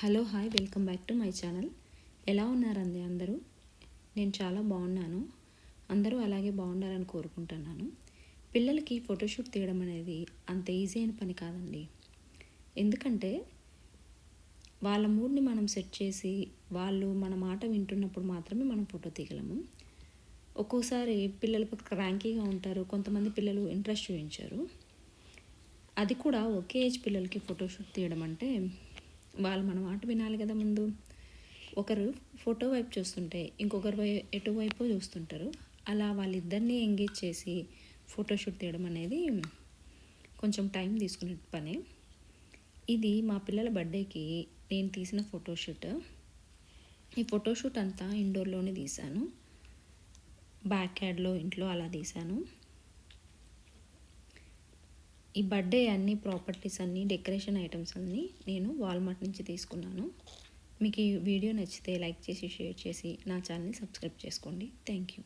Hello hi welcome back to my channel. ఎలా ఉన్నారండి అందరూ? నేను చాలా బాగున్నాను. అందరూ అలాగే బాగుండాలని కోరుకుంటున్నాను. పిల్లలకి ఫోటోషూట్ తీయడం అనేది అంత ఈజీ అయిన పని కాదండి. ఎందుకంటే వాళ్ళ మూడ్ని మనం సెట్ చేసి వాళ్ళు మన మాట వింటున్నప్పుడు మాత్రమే మనం ఫోటో తీయగలము. ఒక్కోసారి పిల్లలు క్రాంకీగా ఉంటారు, కొంతమంది పిల్లలు ఇంట్రెస్ట్ చూపించారు. అది కూడా ఒకే ఏజ్ పిల్లలకి ఫోటోషూట్ తీయడం అంటే వాళ్ళు మన మాట వినాలి కదా. ముందు ఒకరు ఫోటో వైపు చూస్తుంటే ఇంకొకరు ఎటువైపు చూస్తుంటారు. అలా వాళ్ళిద్దరినీ ఎంగేజ్ చేసి ఫోటోషూట్ తీయడం అనేది కొంచెం టైం తీసుకునే పనే. ఇది మా పిల్లల బర్త్డేకి నేను తీసిన ఫోటోషూట్. ఈ ఫోటోషూట్ అంతా ఇండోర్లోనే తీశాను. బ్యాక్ యార్డ్లో ఇంట్లో అలా తీశాను. ఈ బర్త్డే అన్ని ప్రాపర్టీస్ అన్నీ డెకరేషన్ ఐటమ్స్ అన్నీ నేను వాల్మార్ట్ నుంచి తీసుకున్నాను. మీకు ఈ వీడియో నచ్చితే లైక్ చేసి షేర్ చేసి నా ఛానల్ని సబ్స్క్రైబ్ చేసుకోండి. Thank you.